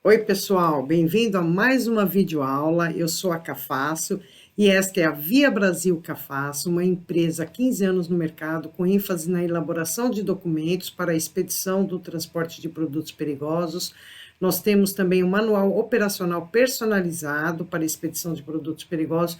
Oi, pessoal, bem-vindo a mais uma videoaula. Eu sou a Cafasso e esta é a Via Brasil Cafasso, uma empresa há 15 anos no mercado com ênfase na elaboração de documentos para a expedição do transporte de produtos perigosos. Nós temos também um manual operacional personalizado para a expedição de produtos perigosos,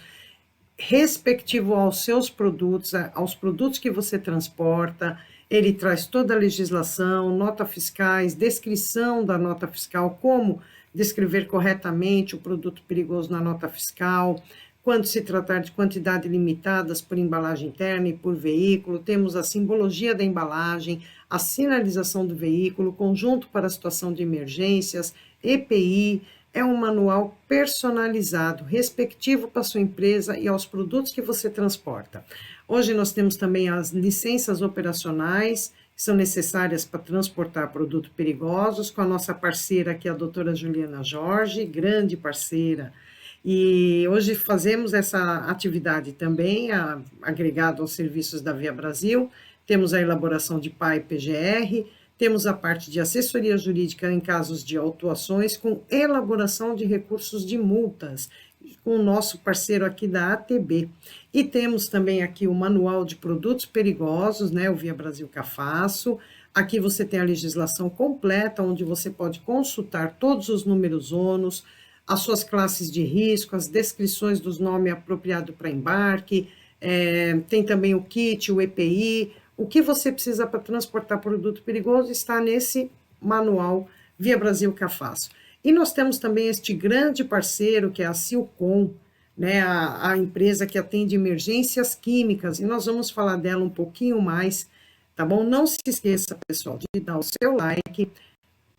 respectivo aos seus produtos, aos produtos que você transporta. Ele traz toda a legislação, notas fiscais, descrição da nota fiscal, como descrever corretamente o produto perigoso na nota fiscal, quando se tratar de quantidade limitadas por embalagem interna e por veículo, temos a simbologia da embalagem, a sinalização do veículo, conjunto para a situação de emergências, EPI, é um manual personalizado, respectivo para a sua empresa e aos produtos que você transporta. Hoje nós temos também as licenças operacionais, que são necessárias para transportar produtos perigosos, com a nossa parceira aqui, a doutora Juliana Jorge, grande parceira. E hoje fazemos essa atividade também, agregado aos serviços da Via Brasil. Temos a elaboração de PAI e PGR, temos a parte de assessoria jurídica em casos de autuações, com elaboração de recursos de multas, com o nosso parceiro aqui da ATB. E temos também aqui o manual de produtos perigosos, né, o Via Brasil Cafasso. Aqui você tem a legislação completa, onde você pode consultar todos os números ONUS, as suas classes de risco, as descrições dos nomes apropriados para embarque, tem também o kit, o EPI, o que você precisa para transportar produto perigoso está nesse manual Via Brasil Cafasso. E nós temos também este grande parceiro, que é a Silcom, né, a empresa que atende emergências químicas, e nós vamos falar dela um pouquinho mais, tá bom? Não se esqueça, pessoal, de dar o seu like,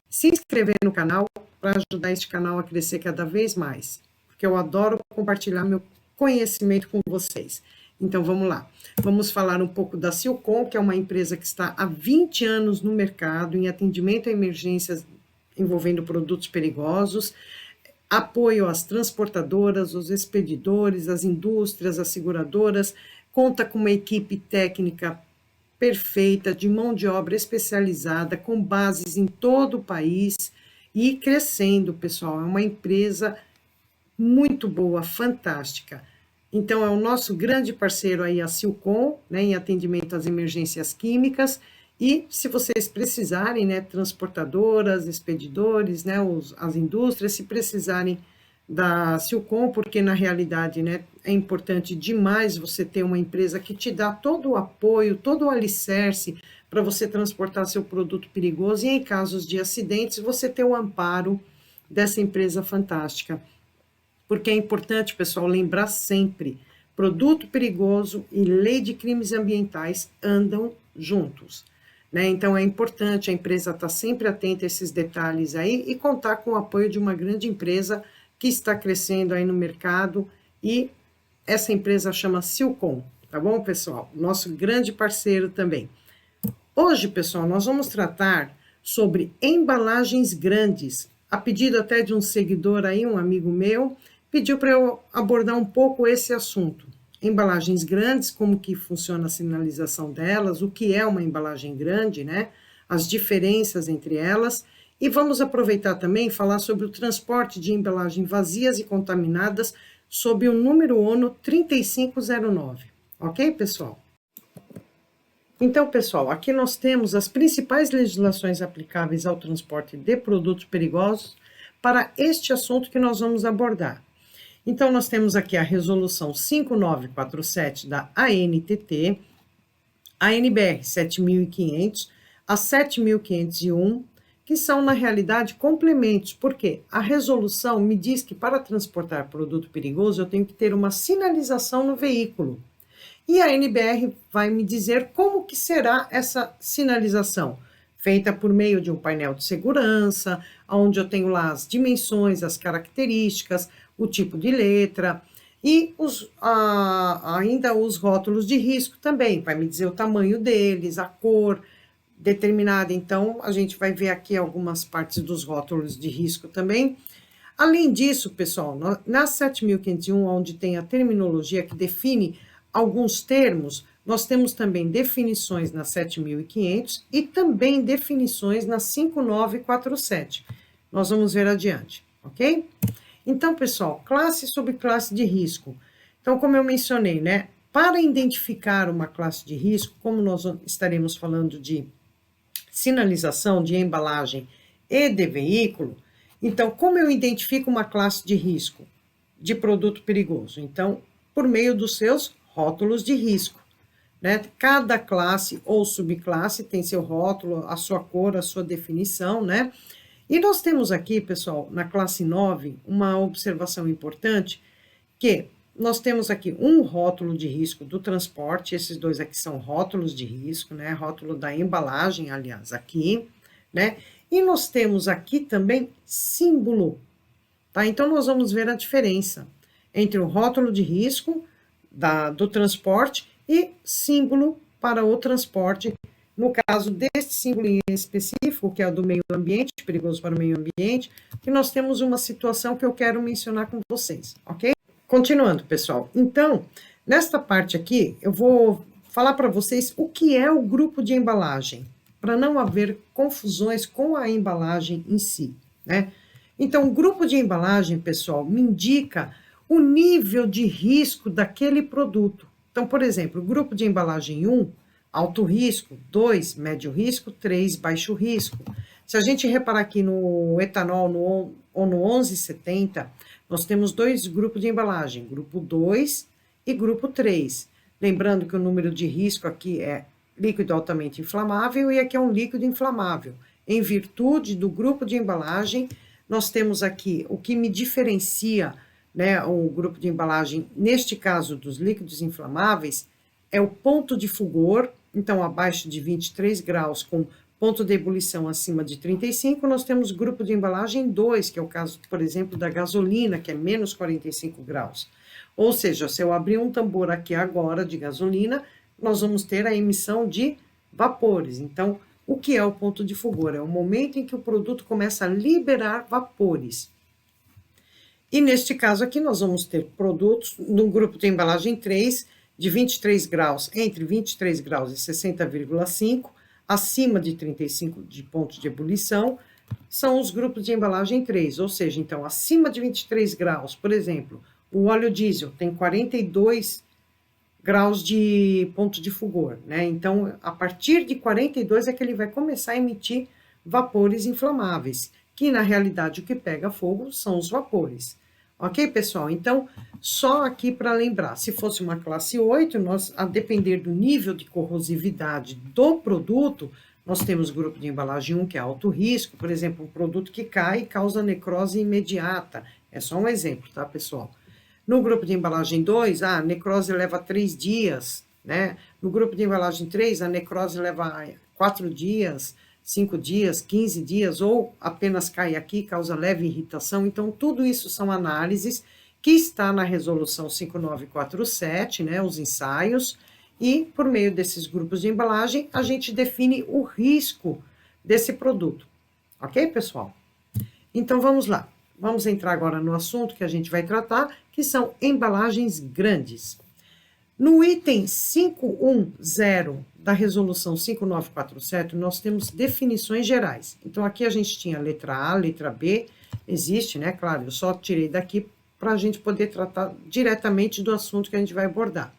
se inscrever no canal, para ajudar este canal a crescer cada vez mais, porque eu adoro compartilhar meu conhecimento com vocês. Então, vamos lá. Vamos falar um pouco da Silcom, que é uma empresa que está há 20 anos no mercado, em atendimento a emergências envolvendo produtos perigosos, apoio às transportadoras, os expedidores, as indústrias, as seguradoras, conta com uma equipe técnica perfeita, de mão de obra especializada, com bases em todo o país e crescendo, pessoal. É uma empresa muito boa, fantástica. Então, é o nosso grande parceiro aí, a Silcom, né, em atendimento às emergências químicas, e se vocês precisarem, né, transportadoras, expedidores, né, as indústrias, se precisarem da Silcom, porque na realidade, né, é importante demais você ter uma empresa que te dá todo o apoio, todo o alicerce para você transportar seu produto perigoso, e em casos de acidentes, você ter o amparo dessa empresa fantástica. Porque é importante, pessoal, lembrar sempre, produto perigoso e lei de crimes ambientais andam juntos, né? Então, é importante a empresa estar sempre atenta a esses detalhes aí e contar com o apoio de uma grande empresa que está crescendo aí no mercado, e essa empresa chama Silcom, tá bom, pessoal? Nosso grande parceiro também. Hoje, pessoal, nós vamos tratar sobre embalagens grandes, a pedido até de um seguidor aí, um amigo meu, pediu para eu abordar um pouco esse assunto. Embalagens grandes, como que funciona a sinalização delas, o que é uma embalagem grande, né? As diferenças entre elas. E vamos aproveitar também e falar sobre o transporte de embalagens vazias e contaminadas sob o número ONU 3509. Ok, pessoal? Então, pessoal, aqui nós temos as principais legislações aplicáveis ao transporte de produtos perigosos para este assunto que nós vamos abordar. Então, nós temos aqui a resolução 5947 da ANTT, a NBR 7500, a 7501, que são, na realidade, complementos, porque a resolução me diz que para transportar produto perigoso eu tenho que ter uma sinalização no veículo. E a NBR vai me dizer como que será essa sinalização, feita por meio de um painel de segurança, onde eu tenho lá as dimensões, as características, o tipo de letra, e ainda os rótulos de risco também, vai me dizer o tamanho deles, a cor determinada. Então, a gente vai ver aqui algumas partes dos rótulos de risco também. Além disso, pessoal, na 7501, onde tem a terminologia que define alguns termos, nós temos também definições na 7500 e também definições na 5947. nós vamos ver adiante, ok? Então, pessoal, classe e subclasse de risco. Então, como eu mencionei, né? Para identificar uma classe de risco, como nós estaremos falando de sinalização, de embalagem e de veículo, então, como eu identifico uma classe de risco de produto perigoso? Então, por meio dos seus rótulos de risco, né? Cada classe ou subclasse tem seu rótulo, a sua cor, a sua definição, né? E nós temos aqui, pessoal, na classe 9, uma observação importante, que nós temos aqui um rótulo de risco do transporte, esses dois aqui são rótulos de risco, né? Rótulo da embalagem, aliás, aqui, né? E nós temos aqui também símbolo, tá? Então, nós vamos ver a diferença entre o rótulo de risco do transporte e símbolo para o transporte. No caso desse símbolo em específico, que é o do meio ambiente, perigoso para o meio ambiente, que nós temos uma situação que eu quero mencionar com vocês, ok? Continuando, pessoal. Então, nesta parte aqui, eu vou falar para vocês o que é o grupo de embalagem, para não haver confusões com a embalagem em si, né? Então, o grupo de embalagem, pessoal, me indica o nível de risco daquele produto. Então, por exemplo, o grupo de embalagem 1, alto risco, 2, médio risco, 3, baixo risco. Se a gente reparar aqui no etanol ou no 1170, nós temos dois grupos de embalagem, grupo 2 e grupo 3. Lembrando que o número de risco aqui é líquido altamente inflamável e aqui é um líquido inflamável. Em virtude do grupo de embalagem, nós temos aqui o que me diferencia, né, o grupo de embalagem, neste caso dos líquidos inflamáveis, é o ponto de fulgor, então abaixo de 23 graus, com ponto de ebulição acima de 35, nós temos grupo de embalagem 2, que é o caso, por exemplo, da gasolina, que é menos 45 graus. Ou seja, se eu abrir um tambor aqui agora de gasolina, nós vamos ter a emissão de vapores. Então, o que é o ponto de fulgor? É o momento em que o produto começa a liberar vapores. E neste caso aqui, nós vamos ter produtos no grupo de embalagem 3, de 23 graus, entre 23 graus e 60,5, acima de 35 de pontos de ebulição, são os grupos de embalagem 3, ou seja, então, acima de 23 graus, por exemplo, o óleo diesel tem 42 graus de ponto de fulgor, né? Então, a partir de 42 é que ele vai começar a emitir vapores inflamáveis, que na realidade o que pega fogo são os vapores. Ok, pessoal? Então, só aqui para lembrar, se fosse uma classe 8, nós, a depender do nível de corrosividade do produto, nós temos grupo de embalagem 1, que é alto risco, por exemplo, um produto que cai e causa necrose imediata. É só um exemplo, tá, pessoal? No grupo de embalagem 2, a necrose leva 3 dias, né? No grupo de embalagem 3, a necrose leva 4 dias, 5 dias, 15 dias, ou apenas cai aqui, causa leve irritação. Então, tudo isso são análises que está na resolução 5947, né? Os ensaios, e por meio desses grupos de embalagem, a gente define o risco desse produto. Ok, pessoal? Então, vamos lá. Vamos entrar agora no assunto que a gente vai tratar, que são embalagens grandes. No item 510 da resolução 5947, nós temos definições gerais. Então, aqui a gente tinha letra A, letra B, existe, né? Claro, eu só tirei daqui para a gente poder tratar diretamente do assunto que a gente vai abordar.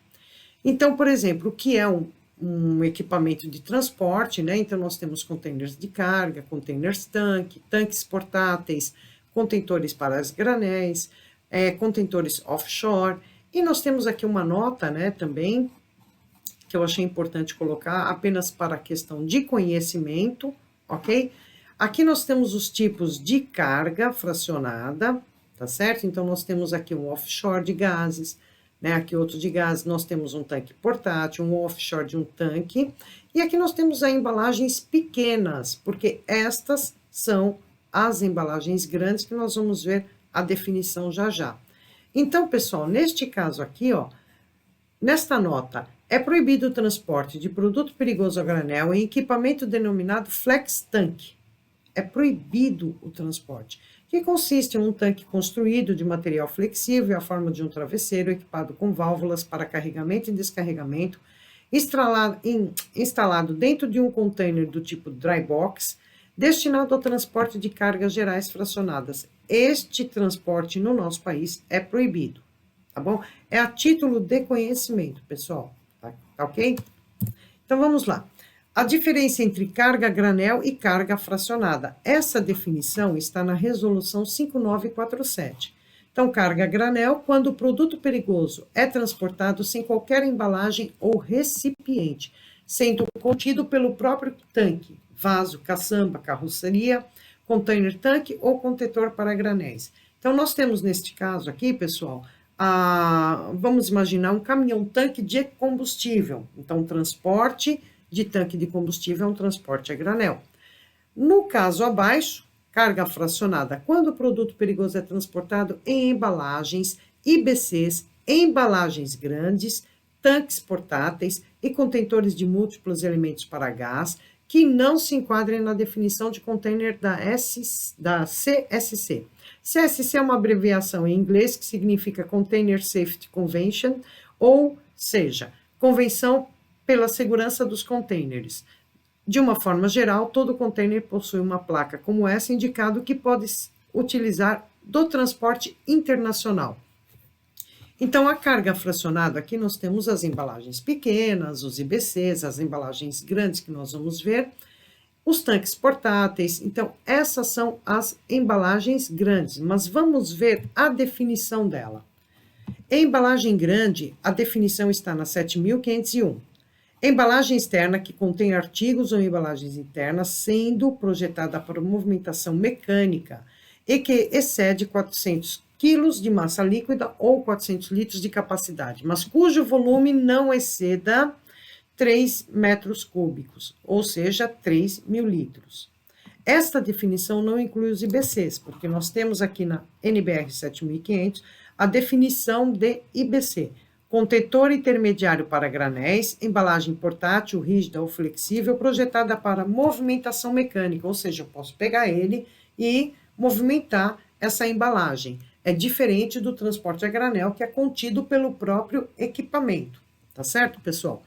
Então, por exemplo, o que é um equipamento de transporte, né? Então, nós temos containers de carga, containers tanque, tanques portáteis, contentores para as granéis, contentores offshore, e nós temos aqui uma nota, né, também, que eu achei importante colocar, apenas para a questão de conhecimento, ok? Aqui nós temos os tipos de carga fracionada, tá certo? Então, nós temos aqui um offshore de gases, né, aqui outro de gases, nós temos um tanque portátil, um offshore de um tanque, e aqui nós temos as embalagens pequenas, porque estas são as embalagens grandes, que nós vamos ver a definição já já. Então, pessoal, neste caso aqui, ó, nesta nota, é proibido o transporte de produto perigoso a granel em equipamento denominado flex tank. É proibido o transporte, que consiste em um tanque construído de material flexível, à forma de um travesseiro, equipado com válvulas para carregamento e descarregamento, instalado dentro de um container do tipo dry box, destinado ao transporte de cargas gerais fracionadas. Este transporte no nosso país é proibido, tá bom? É a título de conhecimento, pessoal, tá ok? Então, vamos lá. A diferença entre carga a granel e carga fracionada. Essa definição está na Resolução 5947. Então, carga a granel, quando o produto perigoso é transportado sem qualquer embalagem ou recipiente, sendo contido pelo próprio tanque, vaso, caçamba, carroceria, container tanque ou contentor para granéis. Então, nós temos neste caso aqui, pessoal, vamos imaginar um caminhão-tanque de combustível. Então, transporte de tanque de combustível é um transporte a granel. No caso abaixo, carga fracionada, quando o produto perigoso é transportado em embalagens, IBCs, embalagens grandes, tanques portáteis e contentores de múltiplos elementos para gás, que não se enquadrem na definição de container da CSC. CSC é uma abreviação em inglês que significa Container Safety Convention, ou seja, Convenção pela Segurança dos Containers. De uma forma geral, todo container possui uma placa como essa, indicando que pode utilizar do transporte internacional. Então, a carga fracionada, aqui nós temos as embalagens pequenas, os IBCs, as embalagens grandes que nós vamos ver, os tanques portáteis. Então, essas são as embalagens grandes, mas vamos ver a definição dela. Em embalagem grande, a definição está na 7.501. Embalagem externa que contém artigos ou embalagens internas, sendo projetada para movimentação mecânica e que excede 400 quilos de massa líquida ou 400 litros de capacidade, mas cujo volume não exceda 3 metros cúbicos, ou seja, 3.000 litros. Esta definição não inclui os IBCs, porque nós temos aqui na NBR 7500 a definição de IBC, contentor intermediário para granéis, embalagem portátil, rígida ou flexível, projetada para movimentação mecânica, ou seja, eu posso pegar ele e movimentar essa embalagem. É diferente do transporte a granel, que é contido pelo próprio equipamento, tá certo, pessoal?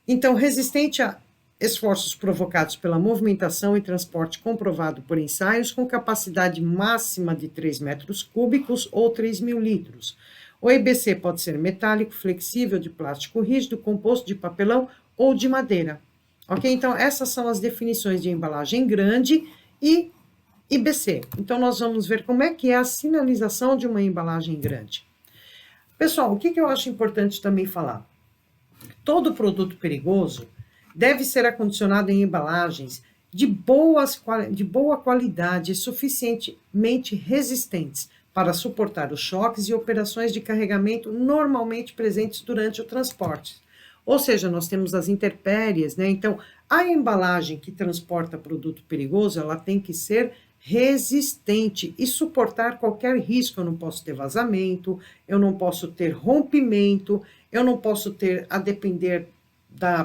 Então, resistente a esforços provocados pela movimentação e transporte comprovado por ensaios com capacidade máxima de 3 metros cúbicos ou 3.000 litros. O IBC pode ser metálico, flexível, de plástico rígido, composto de papelão ou de madeira. Ok? Então, essas são as definições de embalagem grande e IBC. Então, nós vamos ver como é que é a sinalização de uma embalagem grande. Pessoal, o que eu acho importante também falar? Todo produto perigoso deve ser acondicionado em embalagens de boa qualidade e suficientemente resistentes para suportar os choques e operações de carregamento normalmente presentes durante o transporte. Ou seja, nós temos as intempéries, né? Então, a embalagem que transporta produto perigoso, ela tem que ser resistente e suportar qualquer risco. Eu não posso ter vazamento, eu não posso ter rompimento, eu não posso ter, a depender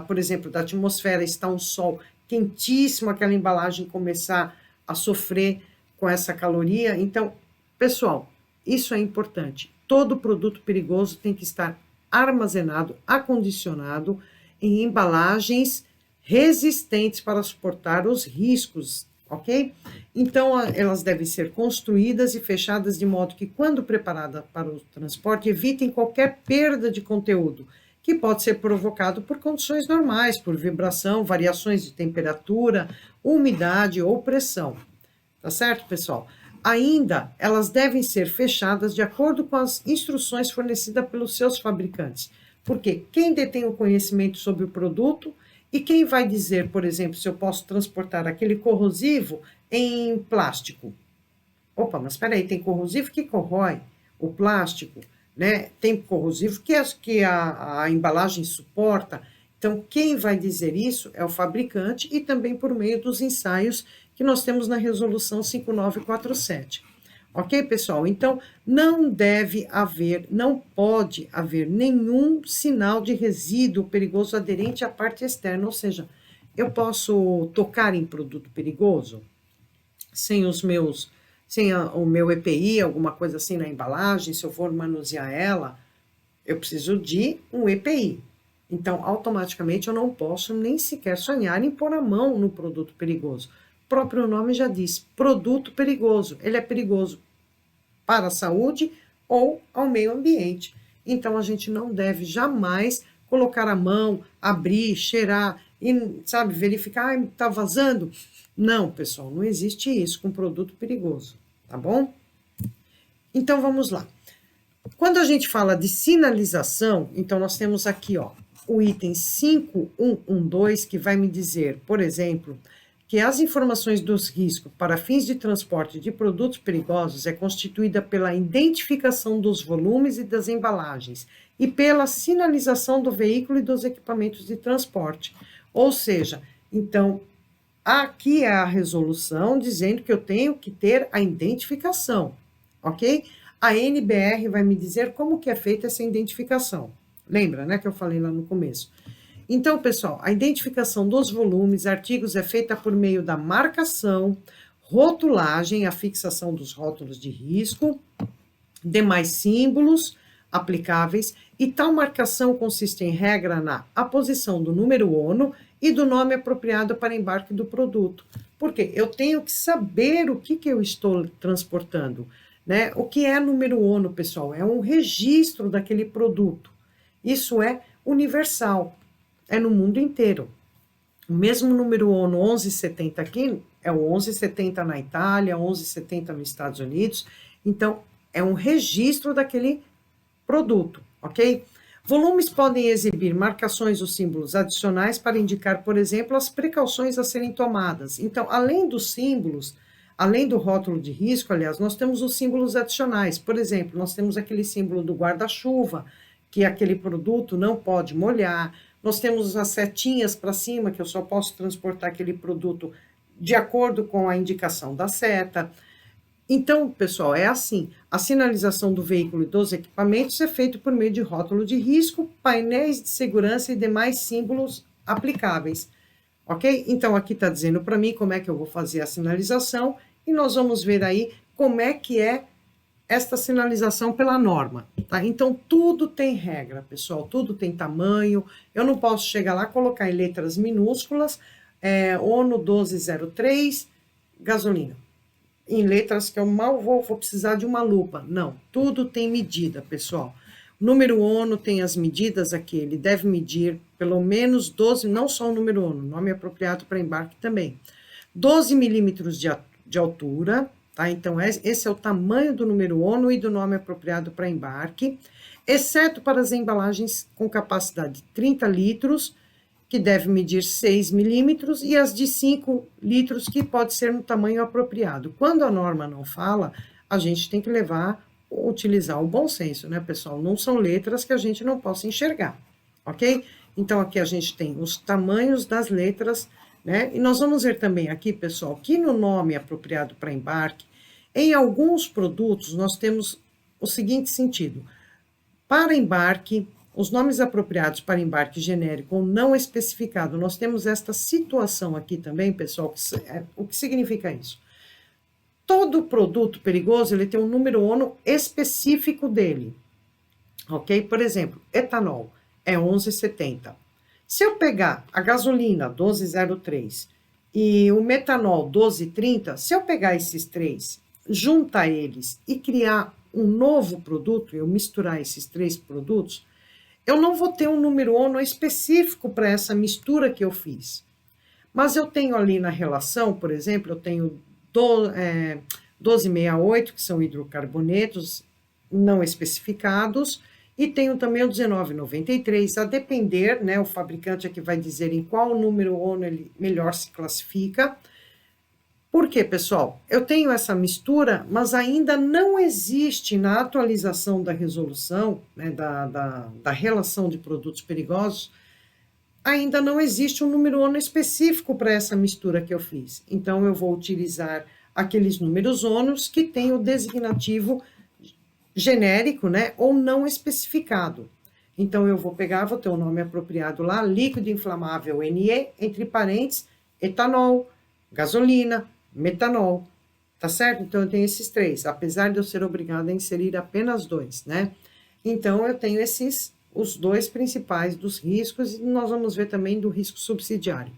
por exemplo, da atmosfera, está um sol quentíssimo, aquela embalagem começar a sofrer com essa caloria. Então, pessoal, isso é importante. Todo produto perigoso tem que estar armazenado, acondicionado em embalagens resistentes para suportar os riscos, ok? Então, elas devem ser construídas e fechadas de modo que, quando preparada para o transporte, evitem qualquer perda de conteúdo, que pode ser provocado por condições normais, por vibração, variações de temperatura, umidade ou pressão. Tá certo, pessoal? Ainda, elas devem ser fechadas de acordo com as instruções fornecidas pelos seus fabricantes. Porque quem detém o conhecimento sobre o produto e quem vai dizer, por exemplo, se eu posso transportar aquele corrosivo em plástico? Opa, mas espera aí, tem corrosivo que corrói o plástico, né? Tem corrosivo que a embalagem suporta. Então, quem vai dizer isso é o fabricante e também por meio dos ensaios que nós temos na Resolução 5947. Ok, pessoal? Então, não pode haver nenhum sinal de resíduo perigoso aderente à parte externa, ou seja, eu posso tocar em produto perigoso sem o meu EPI, alguma coisa assim na embalagem, se eu for manusear ela, eu preciso de um EPI. Então, automaticamente, eu não posso nem sequer sonhar em pôr a mão no produto perigoso. próprio nome já diz, produto perigoso. Ele é perigoso para a saúde ou ao meio ambiente. Então, a gente não deve jamais colocar a mão, abrir, cheirar e, sabe, verificar, está vazando? Não, pessoal, não existe isso com produto perigoso, tá bom? Então, vamos lá. Quando a gente fala de sinalização, então nós temos aqui, ó, o item 5112, que vai me dizer, por exemplo, que as informações dos riscos para fins de transporte de produtos perigosos é constituída pela identificação dos volumes e das embalagens e pela sinalização do veículo e dos equipamentos de transporte. Ou seja, então, aqui é a resolução dizendo que eu tenho que ter a identificação, ok? A NBR vai me dizer como que é feita essa identificação. Lembra, né, que eu falei lá no começo? Então, pessoal, a identificação dos volumes, artigos é feita por meio da marcação, rotulagem, a fixação dos rótulos de risco, demais símbolos aplicáveis, e tal marcação consiste em regra na aposição do número ONO e do nome apropriado para embarque do produto. Porque eu tenho que saber o que eu estou transportando. Né? O que é número ONO, pessoal? É um registro daquele produto. Isso é universal, é no mundo inteiro. O mesmo número ONO 1170 aqui é o 1170 na Itália, 1170 nos Estados Unidos. Então, é um registro daquele produto, ok? Volumes podem exibir marcações ou símbolos adicionais para indicar, por exemplo, as precauções a serem tomadas. Então, além dos símbolos, além do rótulo de risco, aliás, nós temos os símbolos adicionais. Por exemplo, nós temos aquele símbolo do guarda-chuva, que aquele produto não pode molhar. Nós temos as setinhas para cima, que eu só posso transportar aquele produto de acordo com a indicação da seta. Então, pessoal, é assim, a sinalização do veículo e dos equipamentos é feito por meio de rótulo de risco, painéis de segurança e demais símbolos aplicáveis, ok? Então, aqui está dizendo para mim como é que eu vou fazer a sinalização e nós vamos ver aí como é que é esta sinalização pela norma, tá? Então, tudo tem regra, pessoal, tudo tem tamanho, eu não posso chegar lá e colocar em letras minúsculas, ONO 1203, gasolina, em letras que eu mal vou precisar de uma lupa. Não, tudo tem medida, pessoal. O número ONO tem as medidas aqui, ele deve medir pelo menos 12, não só o número ONO, nome apropriado para embarque também, 12 milímetros de altura, tá? Então, esse é o tamanho do número ONO e do nome apropriado para embarque, exceto para as embalagens com capacidade de 30 litros, que deve medir 6 milímetros, e as de 5 litros, que pode ser no tamanho apropriado. Quando a norma não fala, a gente tem que utilizar o bom senso, né, pessoal? Não são letras que a gente não possa enxergar, ok? Então, aqui a gente tem os tamanhos das letras, né? E nós vamos ver também aqui, pessoal, que no nome apropriado para embarque, em alguns produtos, nós temos o seguinte sentido. Para embarque, os nomes apropriados para embarque genérico ou não especificado, nós temos esta situação aqui também, pessoal, o que significa isso? Todo produto perigoso, ele tem um número ONO específico dele, ok? Por exemplo, etanol é 1170. Se eu pegar a gasolina 1203 e o metanol 1230, se eu pegar esses três, juntar eles e criar um novo produto, eu misturar esses três produtos, eu não vou ter um número ONO específico para essa mistura que eu fiz. Mas eu tenho ali na relação, por exemplo, eu tenho 1268, que são hidrocarbonetos não especificados, e tenho também o 1993, a depender, né, o fabricante é que vai dizer em qual número ONO ele melhor se classifica. Por quê, pessoal? Eu tenho essa mistura, mas ainda não existe na atualização da resolução, né, da relação de produtos perigosos, ainda não existe um número ONO específico para essa mistura que eu fiz. Então, eu vou utilizar aqueles números ONOs que têm o designativo genérico, né, ou não especificado. Então, eu vou pegar, vou ter o nome apropriado lá, líquido inflamável NE, entre parênteses, etanol, gasolina, metanol, tá certo? Então, eu tenho esses três, apesar de eu ser obrigada a inserir apenas dois, né? Então, eu tenho os dois principais dos riscos, e nós vamos ver também do risco subsidiário.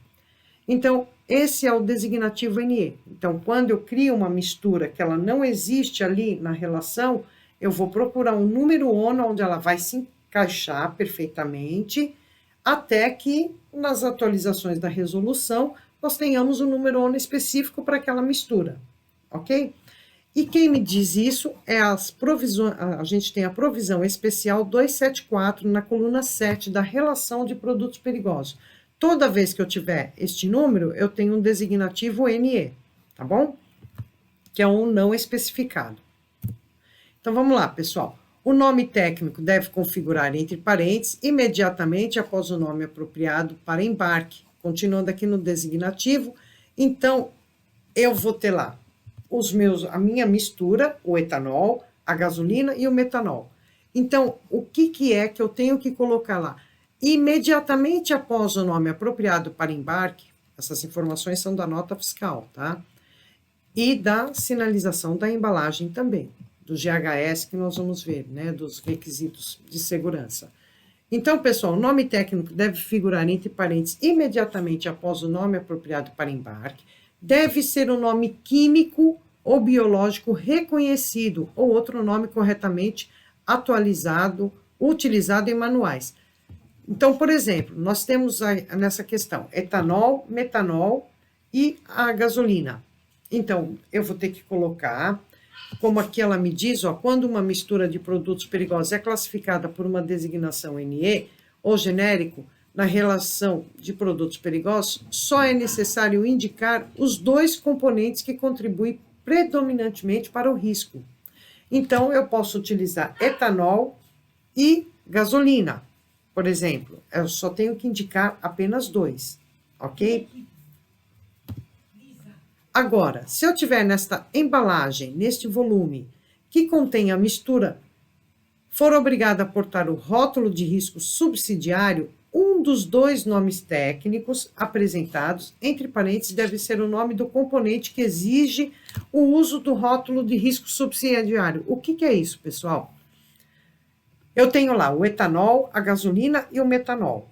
Então, esse é o designativo NE. Então, quando eu crio uma mistura que ela não existe ali na relação, eu vou procurar um número ONO onde ela vai se encaixar perfeitamente, até que nas atualizações da resolução nós tenhamos um número ONO específico para aquela mistura, ok? E quem me diz isso é as provisões, a gente tem a provisão especial 274 na coluna 7 da relação de produtos perigosos. Toda vez que eu tiver este número, eu tenho um designativo NE, tá bom? Que é um não especificado. Então vamos lá, pessoal. O nome técnico deve configurar entre parênteses imediatamente após o nome apropriado para embarque. Continuando aqui no designativo, então eu vou ter lá a minha mistura, o etanol, a gasolina e o metanol. Então, o que é que eu tenho que colocar lá? Imediatamente após o nome apropriado para embarque, essas informações são da nota fiscal, tá? E da sinalização da embalagem também, do GHS que nós vamos ver, né? Dos requisitos de segurança. Então, pessoal, o nome técnico deve figurar entre parênteses imediatamente após o nome apropriado para embarque, deve ser um nome químico ou biológico reconhecido, ou outro nome corretamente atualizado, utilizado em manuais. Então, por exemplo, nós temos nessa questão etanol, metanol e a gasolina. Então, eu vou ter que colocar, como aqui ela me diz, ó, quando uma mistura de produtos perigosos é classificada por uma designação NE ou genérico, na relação de produtos perigosos, só é necessário indicar os dois componentes que contribuem predominantemente para o risco. Então, eu posso utilizar etanol e gasolina, por exemplo. Eu só tenho que indicar apenas dois, ok? Agora, se eu tiver nesta embalagem, neste volume, que contém a mistura, for obrigada a portar o rótulo de risco subsidiário, um dos dois nomes técnicos apresentados, entre parênteses, deve ser o nome do componente que exige o uso do rótulo de risco subsidiário. O que é isso, pessoal? Eu tenho lá o etanol, a gasolina e o metanol.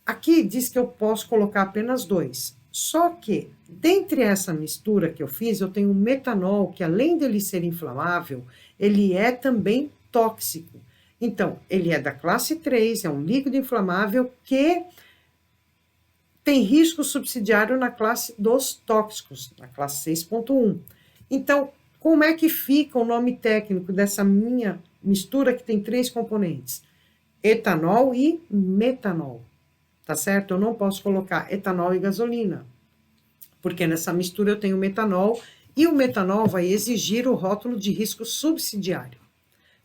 Aqui diz que eu posso colocar apenas dois. Só que, dentre essa mistura que eu fiz, eu tenho o metanol, que além dele ser inflamável, ele é também tóxico. Então, ele é da classe 3, é um líquido inflamável que tem risco subsidiário na classe dos tóxicos, na classe 6.1. Então, como é que fica o nome técnico dessa minha mistura que tem 3 componentes? Etanol e metanol, tá certo? Eu não posso colocar etanol e gasolina, porque nessa mistura eu tenho metanol e o metanol vai exigir o rótulo de risco subsidiário,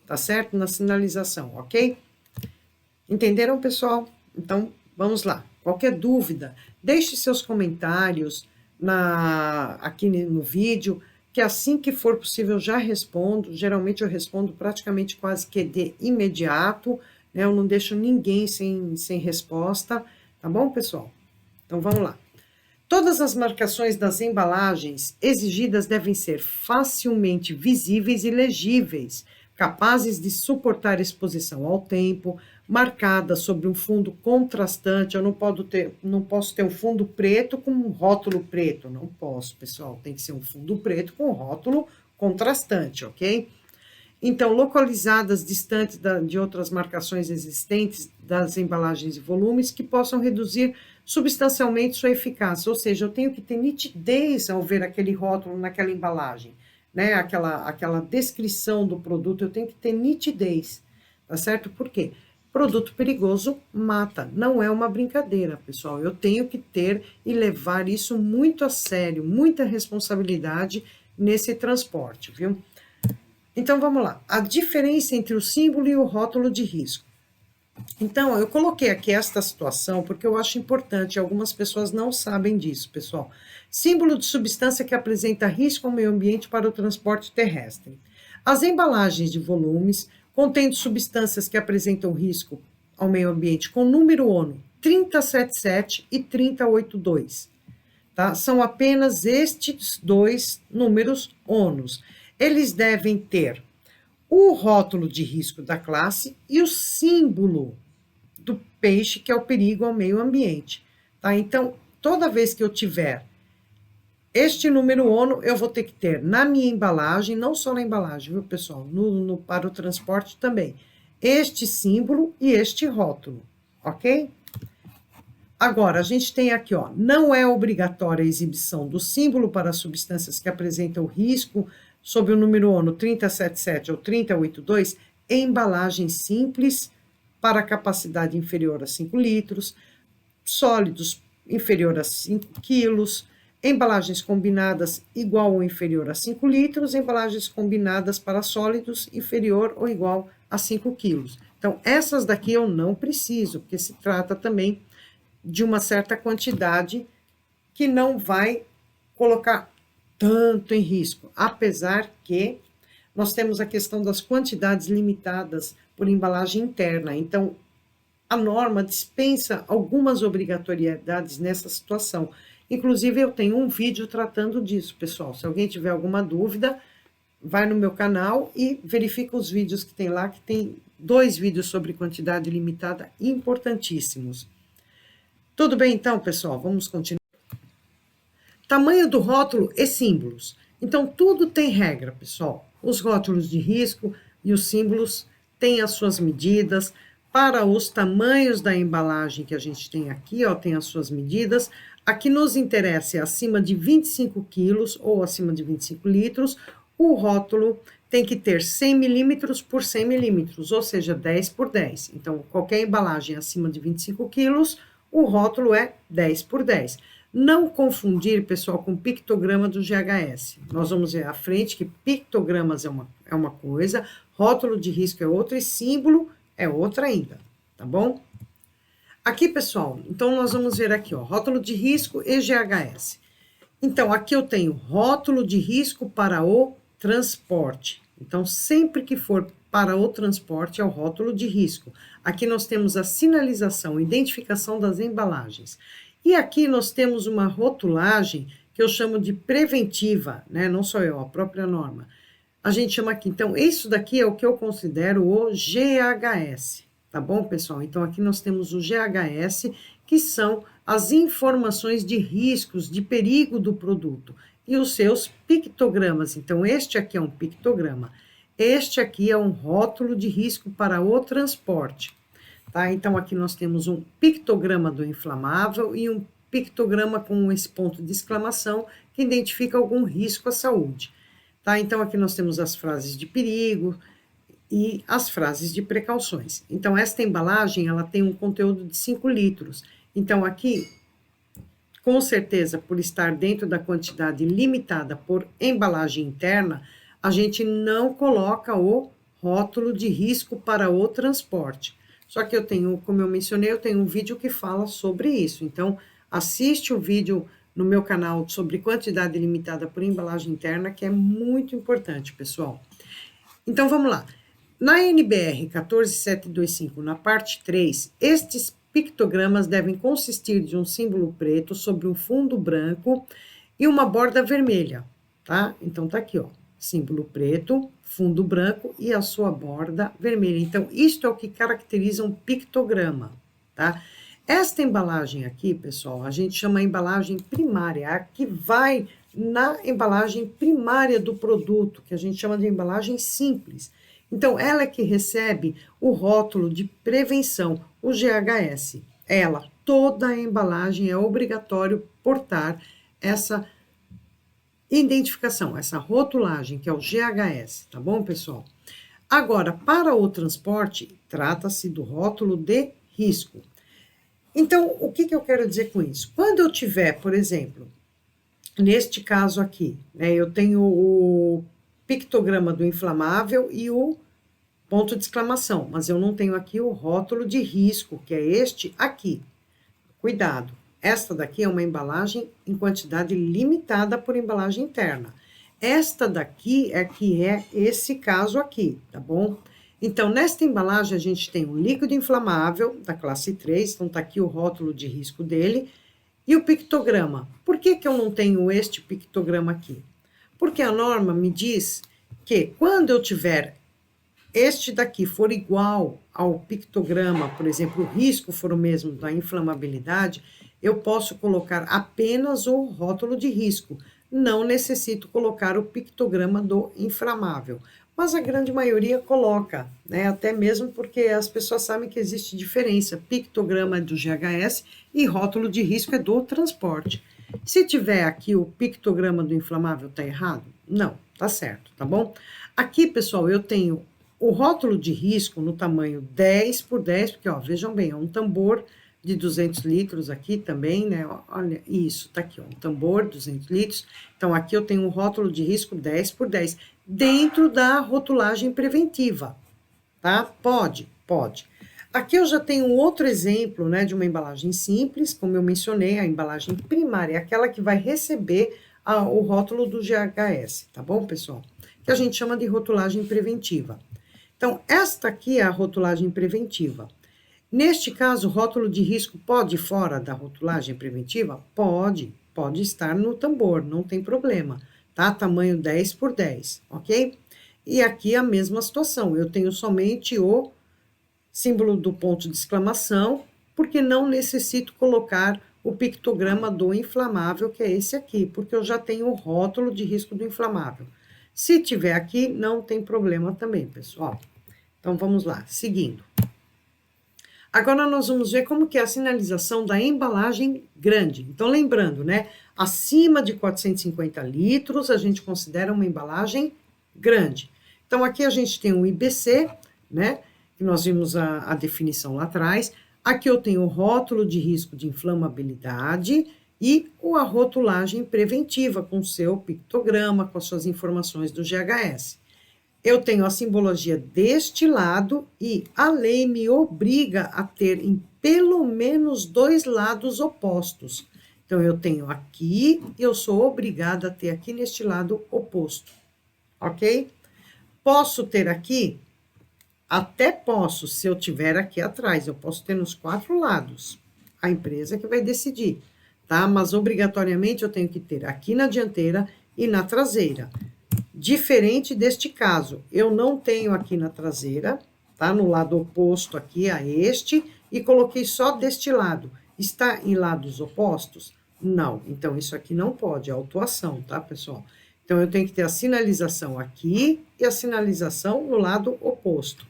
tá certo? Na sinalização, ok? Entenderam, pessoal? Então, vamos lá. Qualquer dúvida, deixe seus comentários aqui no vídeo, que assim que for possível eu já respondo. Geralmente eu respondo praticamente quase que de imediato, né? Eu não deixo ninguém sem resposta, tá bom, pessoal? Então, vamos lá. Todas as marcações das embalagens exigidas devem ser facilmente visíveis e legíveis, capazes de suportar exposição ao tempo, marcadas sobre um fundo contrastante. Eu não posso ter um fundo preto com um rótulo preto. Não posso, pessoal. Tem que ser um fundo preto com rótulo contrastante, ok? Então, localizadas distantes de outras marcações existentes das embalagens e volumes que possam reduzir substancialmente sua eficácia, ou seja, eu tenho que ter nitidez ao ver aquele rótulo naquela embalagem, né? Aquela descrição do produto, eu tenho que ter nitidez, tá certo? Por quê? Produto perigoso mata, não é uma brincadeira, pessoal. Eu tenho que ter e levar isso muito a sério, muita responsabilidade nesse transporte, viu? Então, vamos lá. A diferença entre o símbolo e o rótulo de risco. Então, eu coloquei aqui esta situação porque eu acho importante, algumas pessoas não sabem disso, pessoal. Símbolo de substância que apresenta risco ao meio ambiente para o transporte terrestre. As embalagens de volumes contendo substâncias que apresentam risco ao meio ambiente com número ONU 3077 e 3082, tá? São apenas estes dois números ONUs. Eles devem ter o rótulo de risco da classe e o símbolo do peixe, que é o perigo ao meio ambiente, tá? Então, toda vez que eu tiver este número ONO, eu vou ter que ter na minha embalagem, não só na embalagem, viu, pessoal? Para o transporte também. Este símbolo e este rótulo, ok? Agora, a gente tem aqui, ó, não é obrigatória a exibição do símbolo para substâncias que apresentam risco sob o número ONU 3077 ou 3082 em embalagem simples para capacidade inferior a 5 litros, sólidos inferior a 5 quilos, embalagens combinadas igual ou inferior a 5 litros, embalagens combinadas para sólidos inferior ou igual a 5 quilos. Então, essas daqui eu não preciso, porque se trata também de uma certa quantidade que não vai colocar tanto em risco, apesar que nós temos a questão das quantidades limitadas por embalagem interna. Então, a norma dispensa algumas obrigatoriedades nessa situação. Inclusive, eu tenho um vídeo tratando disso, pessoal. Se alguém tiver alguma dúvida, vai no meu canal e verifica os vídeos que tem lá, que tem 2 vídeos sobre quantidade limitada importantíssimos. Tudo bem, então, pessoal? Vamos continuar. Tamanho do rótulo e símbolos. Então, tudo tem regra, pessoal. Os rótulos de risco e os símbolos têm as suas medidas. Para os tamanhos da embalagem que a gente tem aqui, ó, tem as suas medidas. Aqui nos interessa é acima de 25 quilos ou acima de 25 litros. O rótulo tem que ter 100 milímetros por 100 milímetros, ou seja, 10 por 10. Então, qualquer embalagem acima de 25 quilos, o rótulo é 10 por 10. Não confundir, pessoal, com pictograma do GHS. Nós vamos ver à frente que pictogramas é uma coisa, rótulo de risco é outra e símbolo é outra ainda, tá bom? Aqui, pessoal, então nós vamos ver aqui, ó, rótulo de risco e GHS. Então, aqui eu tenho rótulo de risco para o transporte. Então, sempre que for para o transporte, é o rótulo de risco. Aqui nós temos a sinalização, identificação das embalagens. E aqui nós temos uma rotulagem que eu chamo de preventiva, né? Não sou eu, a própria norma. A gente chama aqui, então, isso daqui é o que eu considero o GHS, tá bom, pessoal? Então, aqui nós temos o GHS, que são as informações de riscos, de perigo do produto, e os seus pictogramas. Então, este aqui é um pictograma. Este aqui é um rótulo de risco para o transporte, tá? Então, aqui nós temos um pictograma do inflamável e um pictograma com esse ponto de exclamação que identifica algum risco à saúde, tá? Então, aqui nós temos as frases de perigo e as frases de precauções. Então, esta embalagem, ela tem um conteúdo de 5 litros. Então, aqui, com certeza, por estar dentro da quantidade limitada por embalagem interna, a gente não coloca o rótulo de risco para o transporte. Só que eu tenho, como eu mencionei, eu tenho um vídeo que fala sobre isso. Então, assiste o vídeo no meu canal sobre quantidade limitada por embalagem interna, que é muito importante, pessoal. Então, vamos lá. Na NBR 14725, na parte 3, estes pictogramas devem consistir de um símbolo preto sobre um fundo branco e uma borda vermelha, tá? Então, tá aqui, ó, símbolo preto, fundo branco e a sua borda vermelha. Então, isto é o que caracteriza um pictograma, tá? Esta embalagem aqui, pessoal, a gente chama embalagem primária, a que vai na embalagem primária do produto, que a gente chama de embalagem simples. Então, ela é que recebe o rótulo de prevenção, o GHS. Ela, toda a embalagem é obrigatório portar essa identificação, essa rotulagem, que é o GHS, tá bom, pessoal? Agora, para o transporte, trata-se do rótulo de risco. Então, o que eu quero dizer com isso? Quando eu tiver, por exemplo, neste caso aqui, né, eu tenho o pictograma do inflamável e o ponto de exclamação, mas eu não tenho aqui o rótulo de risco, que é este aqui. Cuidado, esta daqui é uma embalagem em quantidade limitada por embalagem interna. Esta daqui é que é esse caso aqui, tá bom? Então, nesta embalagem, a gente tem um líquido inflamável da classe 3, então tá aqui o rótulo de risco dele, e o pictograma. Por que eu não tenho este pictograma aqui? Porque a norma me diz que quando eu tiver este daqui for igual ao pictograma, por exemplo, o risco for o mesmo da inflamabilidade, eu posso colocar apenas o rótulo de risco. Não necessito colocar o pictograma do inflamável. Mas a grande maioria coloca, né? Até mesmo porque as pessoas sabem que existe diferença. Pictograma é do GHS e rótulo de risco é do transporte. Se tiver aqui o pictograma do inflamável, tá errado? Não, tá certo, tá bom? Aqui, pessoal, eu tenho o rótulo de risco no tamanho 10 por 10, porque, ó, vejam bem, é um tambor de 200 litros aqui também, né? Olha, isso, tá aqui, ó, um tambor, 200 litros. Então, aqui eu tenho um rótulo de risco 10 por 10, dentro da rotulagem preventiva, tá? Pode, pode. Aqui eu já tenho um outro exemplo, né, de uma embalagem simples, como eu mencionei, a embalagem primária, é aquela que vai receber o rótulo do GHS, tá bom, pessoal? Que a gente chama de rotulagem preventiva. Então, esta aqui é a rotulagem preventiva. Neste caso, o rótulo de risco pode ir fora da rotulagem preventiva? Pode, pode estar no tambor, não tem problema, tá? Tamanho 10 por 10, ok? E aqui a mesma situação, eu tenho somente o símbolo do ponto de exclamação, porque não necessito colocar o pictograma do inflamável, que é esse aqui, porque eu já tenho o rótulo de risco do inflamável. Se tiver aqui, não tem problema também, pessoal. Então, vamos lá, seguindo. Agora, nós vamos ver como que é a sinalização da embalagem grande. Então, lembrando, né, acima de 450 litros, a gente considera uma embalagem grande. Então, aqui a gente tem um IBC, né, que nós vimos a definição lá atrás. Aqui eu tenho o rótulo de risco de inflamabilidade e a rotulagem preventiva, com seu pictograma, com as suas informações do GHS. Eu tenho a simbologia deste lado e a lei me obriga a ter em pelo menos 2 lados opostos. Então, eu tenho aqui e eu sou obrigada a ter aqui neste lado oposto, ok? Posso ter aqui? Até posso, se eu tiver aqui atrás, eu posso ter nos 4 lados. A empresa que vai decidir, tá? Mas obrigatoriamente eu tenho que ter aqui na dianteira e na traseira. Diferente deste caso, eu não tenho aqui na traseira, tá? No lado oposto aqui a este, e coloquei só deste lado. Está em lados opostos? Não. Então, isso aqui não pode, é autuação, tá, pessoal? Então, eu tenho que ter a sinalização aqui e a sinalização no lado oposto.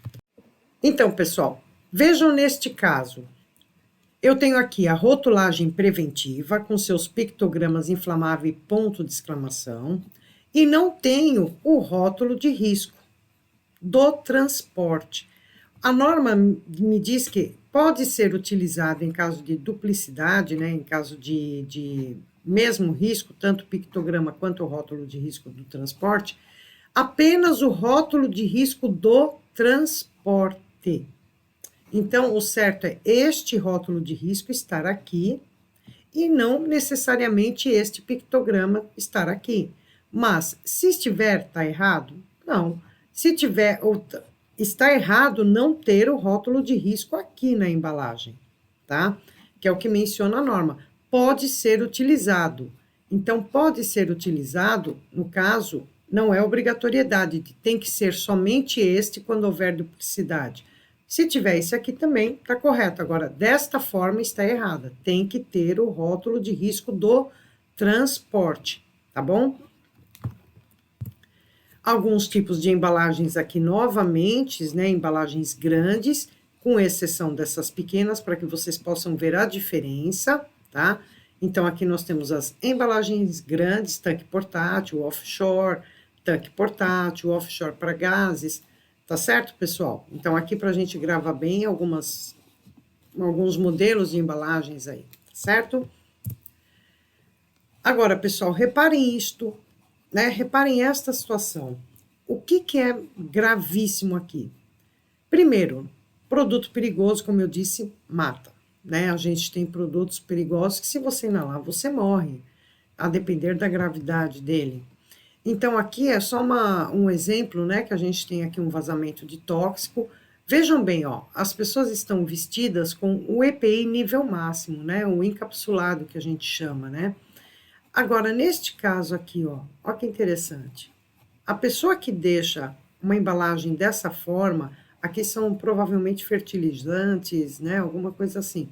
Então, pessoal, vejam neste caso. Eu tenho aqui a rotulagem preventiva, com seus pictogramas inflamável e ponto de exclamação, e não tenho o rótulo de risco do transporte. A norma me diz que pode ser utilizado em caso de duplicidade, né, em caso de mesmo risco, tanto o pictograma quanto o rótulo de risco do transporte, apenas o rótulo de risco do transporte. Então, o certo é este rótulo de risco estar aqui e não necessariamente este pictograma estar aqui. Mas, se estiver, está errado? Não. Se tiver, está errado não ter o rótulo de risco aqui na embalagem, tá? Que é o que menciona a norma. Pode ser utilizado. Então, pode ser utilizado, no caso, não é obrigatoriedade, tem que ser somente este quando houver duplicidade. Se tiver esse aqui também, está correto. Agora, desta forma está errada. Tem que ter o rótulo de risco do transporte, tá bom? Alguns tipos de embalagens aqui novamente, né? Embalagens grandes, com exceção dessas pequenas, para que vocês possam ver a diferença, tá? Então, aqui nós temos as embalagens grandes, tanque portátil, offshore para gases. Tá certo, pessoal? Então, aqui para a gente gravar bem alguns modelos de embalagens aí, tá certo? Agora, pessoal, reparem isto, né? Reparem esta situação. O que é gravíssimo aqui? Primeiro, produto perigoso, como eu disse, mata, né? A gente tem produtos perigosos que se você inalar, você morre, a depender da gravidade dele. Então, aqui é só um exemplo, né, que a gente tem aqui um vazamento de tóxico. Vejam bem, ó, as pessoas estão vestidas com o EPI nível máximo, né, o encapsulado que a gente chama, né. Agora, neste caso aqui, ó que interessante. A pessoa que deixa uma embalagem dessa forma, aqui são provavelmente fertilizantes, né, alguma coisa assim.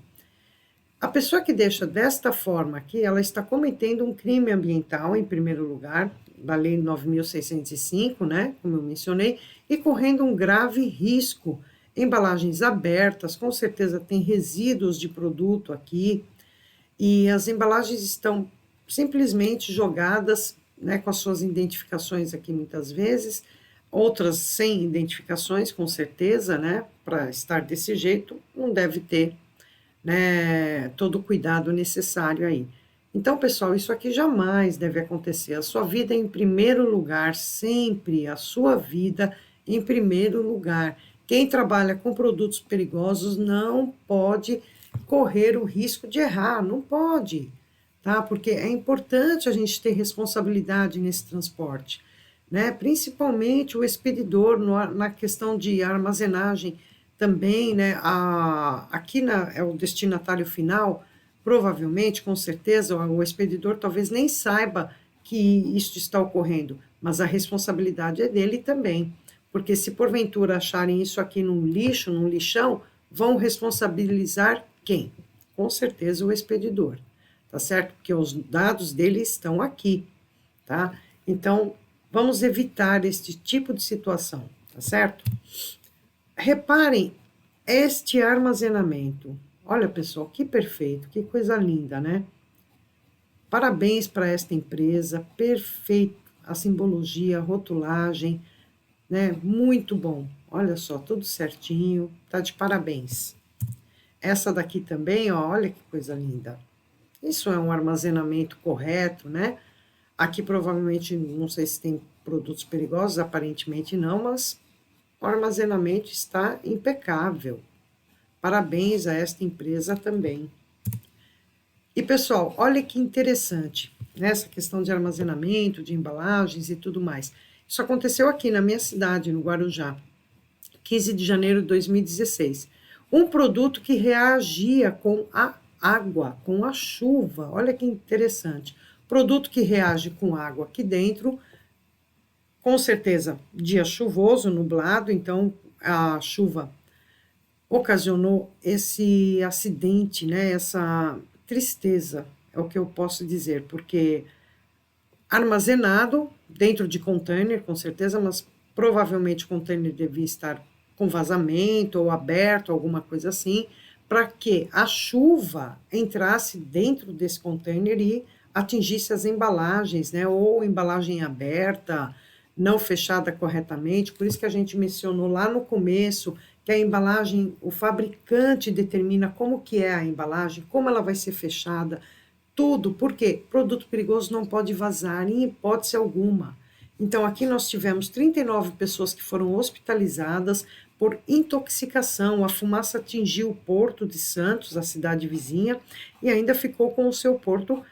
A pessoa que deixa desta forma aqui, ela está cometendo um crime ambiental, em primeiro lugar, da Lei 9.605, né, como eu mencionei, e correndo um grave risco. Embalagens abertas, com certeza tem resíduos de produto aqui, e as embalagens estão simplesmente jogadas, né, com as suas identificações aqui muitas vezes, outras sem identificações, com certeza, né, para estar desse jeito, não deve ter, né, todo o cuidado necessário aí. Então, pessoal, isso aqui jamais deve acontecer. A sua vida em primeiro lugar, sempre a sua vida em primeiro lugar. Quem trabalha com produtos perigosos não pode correr o risco de errar, não pode, tá? Porque é importante a gente ter responsabilidade nesse transporte, né? Principalmente o expedidor na questão de armazenagem também, né? Aqui é o destinatário final, provavelmente, com certeza, o expedidor talvez nem saiba que isso está ocorrendo, mas a responsabilidade é dele também, porque se porventura acharem isso aqui num lixo, num lixão, vão responsabilizar quem? Com certeza o expedidor, tá certo? Porque os dados dele estão aqui, tá? Então, vamos evitar este tipo de situação, tá certo? Reparem este armazenamento. Olha, pessoal, que perfeito, que coisa linda, né? Parabéns para esta empresa, perfeito. A simbologia, a rotulagem, né? Muito bom. Olha só, tudo certinho, tá de parabéns. Essa daqui também, ó, olha que coisa linda. Isso é um armazenamento correto, né? Aqui provavelmente, não sei se tem produtos perigosos, aparentemente não, mas o armazenamento está impecável. Parabéns a esta empresa também. E pessoal, olha que interessante, nessa questão de armazenamento, de embalagens e tudo mais. Isso aconteceu aqui na minha cidade, no Guarujá, 15 de janeiro de 2016. Um produto que reagia com a água, com a chuva. Olha que interessante. Produto que reage com água aqui dentro, com certeza dia chuvoso, nublado, então a chuva ocasionou esse acidente, né, essa tristeza, é o que eu posso dizer, porque armazenado dentro de container, com certeza, mas provavelmente o container devia estar com vazamento ou aberto, alguma coisa assim, para que a chuva entrasse dentro desse container e atingisse as embalagens, né, ou embalagem aberta, não fechada corretamente, por isso que a gente mencionou lá no começo que a embalagem, o fabricante determina como que é a embalagem, como ela vai ser fechada, tudo, porque produto perigoso não pode vazar em hipótese alguma. Então, aqui nós tivemos 39 pessoas que foram hospitalizadas por intoxicação. A fumaça atingiu o Porto de Santos, a cidade vizinha, e ainda ficou com o seu porto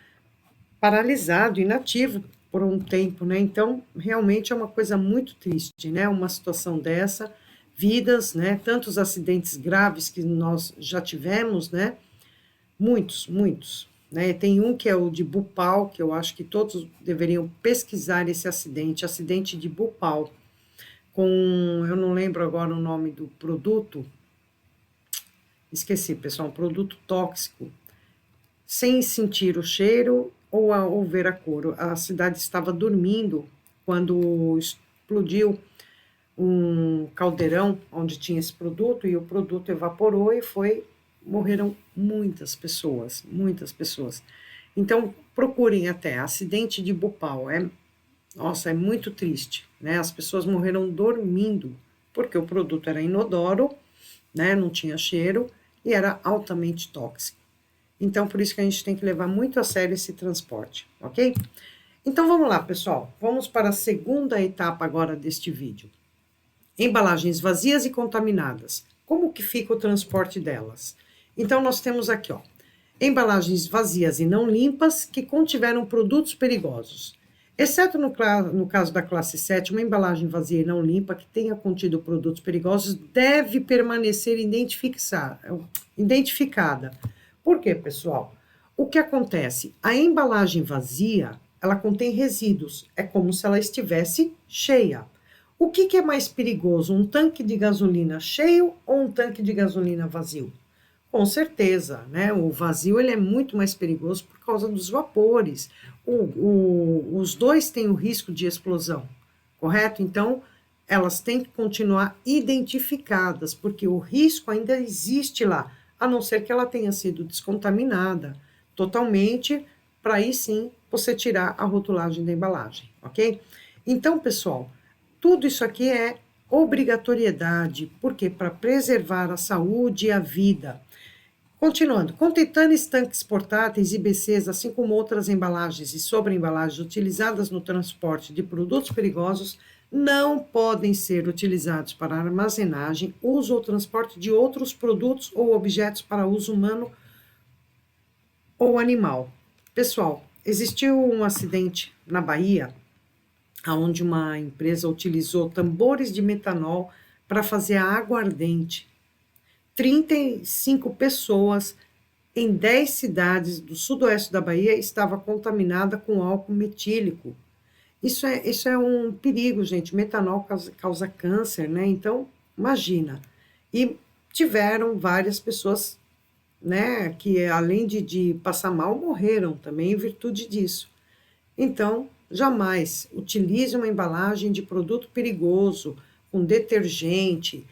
paralisado, inativo por um tempo, né? Então, realmente é uma coisa muito triste, né? Uma situação dessa, vidas, né? Tantos acidentes graves que nós já tivemos, né? Muitos, muitos. Né? Tem um que é o de Bhopal, que eu acho que todos deveriam pesquisar esse acidente de Bhopal, com, eu não lembro agora o nome do produto, esqueci, pessoal, um produto tóxico, sem sentir o cheiro ou ver a cor. A cidade estava dormindo quando explodiu um caldeirão onde tinha esse produto e o produto evaporou e morreram muitas pessoas, muitas pessoas. Então, procurem até, acidente de Bhopal, nossa, é muito triste, né? As pessoas morreram dormindo, porque o produto era inodoro, né? Não tinha cheiro e era altamente tóxico. Então, por isso que a gente tem que levar muito a sério esse transporte, ok? Então, vamos lá, pessoal. Vamos para a segunda etapa agora deste vídeo. Embalagens vazias e contaminadas. Como que fica o transporte delas? Então, nós temos aqui, ó, embalagens vazias e não limpas que contiveram produtos perigosos. Exceto no caso da classe 7, uma embalagem vazia e não limpa que tenha contido produtos perigosos deve permanecer identificada. Por quê, pessoal? O que acontece? A embalagem vazia, ela contém resíduos. É como se ela estivesse cheia. O que é mais perigoso? Um tanque de gasolina cheio ou um tanque de gasolina vazio? Com certeza, né? O vazio ele é muito mais perigoso por causa dos vapores. Os dois têm o risco de explosão, correto? Então, elas têm que continuar identificadas, porque o risco ainda existe lá, a não ser que ela tenha sido descontaminada totalmente, para aí sim você tirar a rotulagem da embalagem, ok? Então, pessoal, tudo isso aqui é obrigatoriedade, porque para preservar a saúde e a vida. Continuando, contentâneos, tanques portáteis, IBCs, assim como outras embalagens e sobreembalagens utilizadas no transporte de produtos perigosos, não podem ser utilizados para armazenagem, uso ou transporte de outros produtos ou objetos para uso humano ou animal. Pessoal, existiu um acidente na Bahia, onde uma empresa utilizou tambores de metanol para fazer a aguardente. 35 pessoas em 10 cidades do sudoeste da Bahia estava contaminada com álcool metílico. Isso é um perigo, gente. Metanol causa câncer, né? Então, imagina. E tiveram várias pessoas, né, que além de passar mal, morreram também em virtude disso. Então, jamais utilize uma embalagem de produto perigoso, com detergente,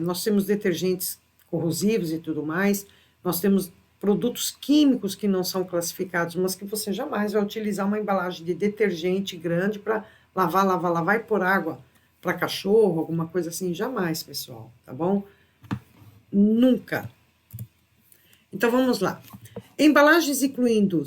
nós temos detergentes corrosivos e tudo mais, nós temos produtos químicos que não são classificados, mas que você jamais vai utilizar uma embalagem de detergente grande para lavar e pôr água para cachorro, alguma coisa assim, jamais, pessoal, tá bom? Nunca. Então, vamos lá. Embalagens incluindo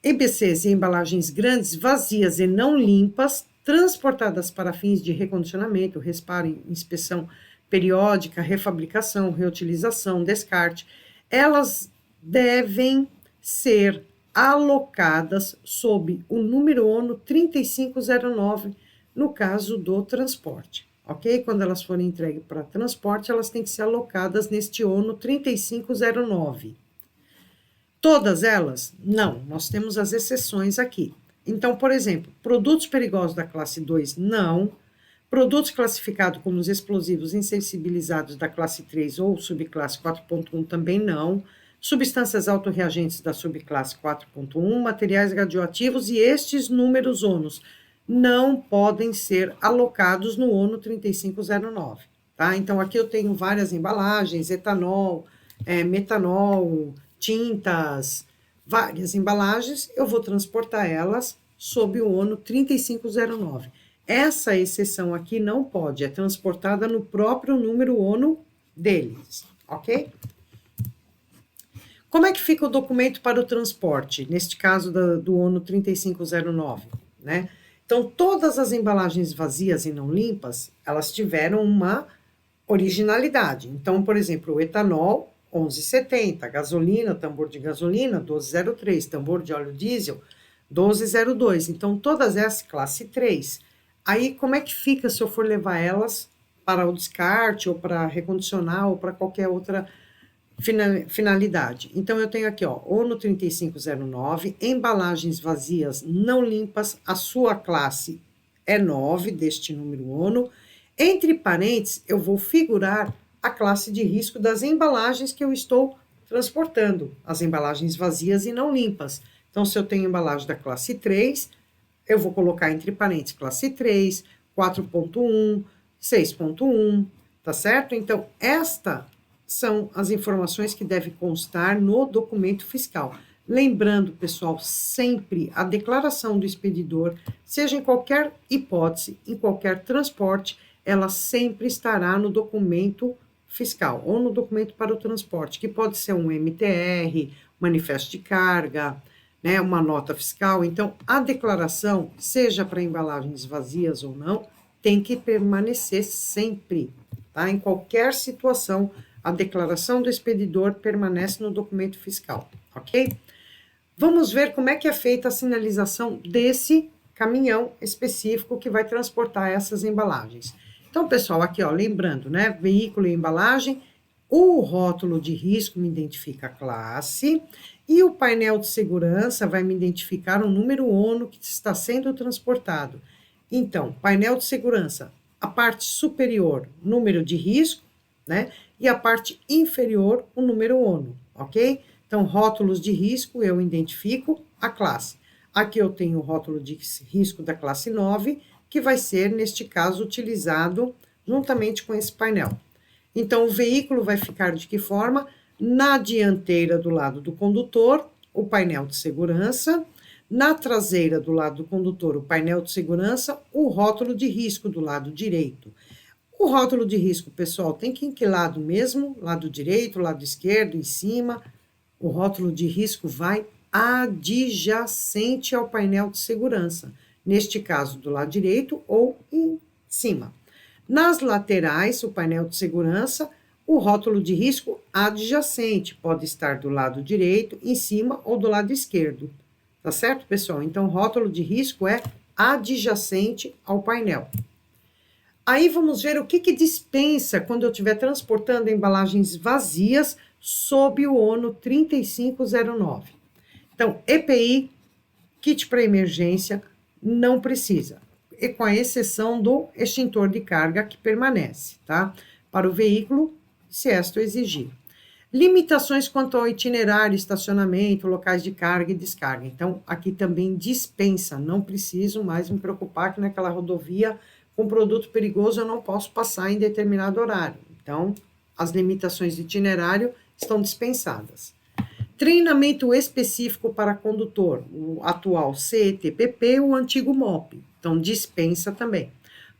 EBCs e embalagens grandes, vazias e não limpas, transportadas para fins de recondicionamento, resparo, inspeção periódica, refabricação, reutilização, descarte, elas devem ser alocadas sob o número ONU 3509, no caso do transporte, ok? Quando elas forem entregues para transporte, elas têm que ser alocadas neste ONU 3509. Todas elas? Não, nós temos as exceções aqui. Então, por exemplo, produtos perigosos da classe 2, não. Produtos classificados como os explosivos insensibilizados da classe 3 ou subclasse 4.1 também não. Substâncias autorreagentes da subclasse 4.1, materiais radioativos e estes números ONUs não podem ser alocados no ONU 3509, tá? Então, aqui eu tenho várias embalagens, etanol, metanol, tintas, várias embalagens, eu vou transportar elas sob o ONU 3509. Essa exceção aqui não pode, é transportada no próprio número ONU deles, ok? Como é que fica o documento para o transporte, neste caso do ONU 3509, né? Então, todas as embalagens vazias e não limpas, elas tiveram uma originalidade. Então, por exemplo, o etanol, 1170, gasolina, tambor de gasolina, 1203, tambor de óleo diesel, 1202. Então, todas essas, classe 3. Aí, como é que fica se eu for levar elas para o descarte, ou para recondicionar, ou para qualquer outra finalidade? Então, eu tenho aqui, ó, ONU 3509, embalagens vazias não limpas, a sua classe é 9, deste número ONU. Entre parênteses, eu vou figurar a classe de risco das embalagens que eu estou transportando, as embalagens vazias e não limpas. Então, se eu tenho embalagem da classe 3, eu vou colocar entre parênteses classe 3, 4.1, 6.1, tá certo? Então, estas são as informações que devem constar no documento fiscal. Lembrando, pessoal, sempre a declaração do expedidor, seja em qualquer hipótese, em qualquer transporte, ela sempre estará no documento fiscal, ou no documento para o transporte, que pode ser um MTR, manifesto de carga, né, uma nota fiscal. Então, a declaração, seja para embalagens vazias ou não, tem que permanecer sempre, tá? Em qualquer situação, a declaração do expedidor permanece no documento fiscal, ok? Vamos ver como é que é feita a sinalização desse caminhão específico que vai transportar essas embalagens. Então, pessoal, aqui, ó, lembrando, né, veículo e embalagem, o rótulo de risco me identifica a classe e o painel de segurança vai me identificar o número ONU que está sendo transportado. Então, painel de segurança, a parte superior, número de risco, né, e a parte inferior, o número ONU, ok? Então, rótulos de risco, eu identifico a classe. Aqui eu tenho o rótulo de risco da classe 9, que vai ser, neste caso, utilizado juntamente com esse painel. Então, o veículo vai ficar de que forma? Na dianteira, do lado do condutor, o painel de segurança. Na traseira, do lado do condutor, o painel de segurança, o rótulo de risco do lado direito. O rótulo de risco, pessoal, tem que ir em que lado mesmo? Lado direito, lado esquerdo, em cima. O rótulo de risco vai adjacente ao painel de segurança. Neste caso, do lado direito ou em cima. Nas laterais, o painel de segurança, o rótulo de risco adjacente, pode estar do lado direito, em cima ou do lado esquerdo. Tá certo, pessoal? Então, o rótulo de risco é adjacente ao painel. Aí vamos ver o que dispensa quando eu estiver transportando embalagens vazias sob o ONU 3509. Então, EPI, kit para emergência, não precisa, e com a exceção do extintor de carga que permanece, tá? Para o veículo, se esta exigir. Limitações quanto ao itinerário, estacionamento, locais de carga e descarga. Então, aqui também dispensa, não preciso mais me preocupar que naquela rodovia com produto perigoso eu não posso passar em determinado horário. Então, as limitações de itinerário estão dispensadas. Treinamento específico para condutor, o atual CETPP, o antigo MOP. Então, dispensa também.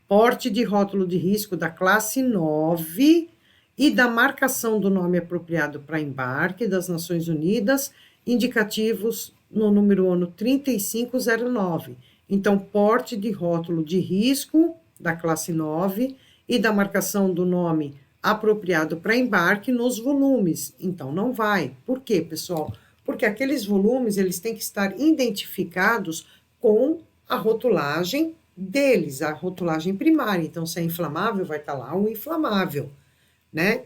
Porte de rótulo de risco da classe 9 e da marcação do nome apropriado para embarque das Nações Unidas, indicativos no número ONU 3509. Então, porte de rótulo de risco da classe 9 e da marcação do nome apropriado para embarque nos volumes. Então, não vai. Por quê, pessoal? Porque aqueles volumes, eles têm que estar identificados com a rotulagem deles, a rotulagem primária. Então, se é inflamável, vai estar lá o inflamável, né?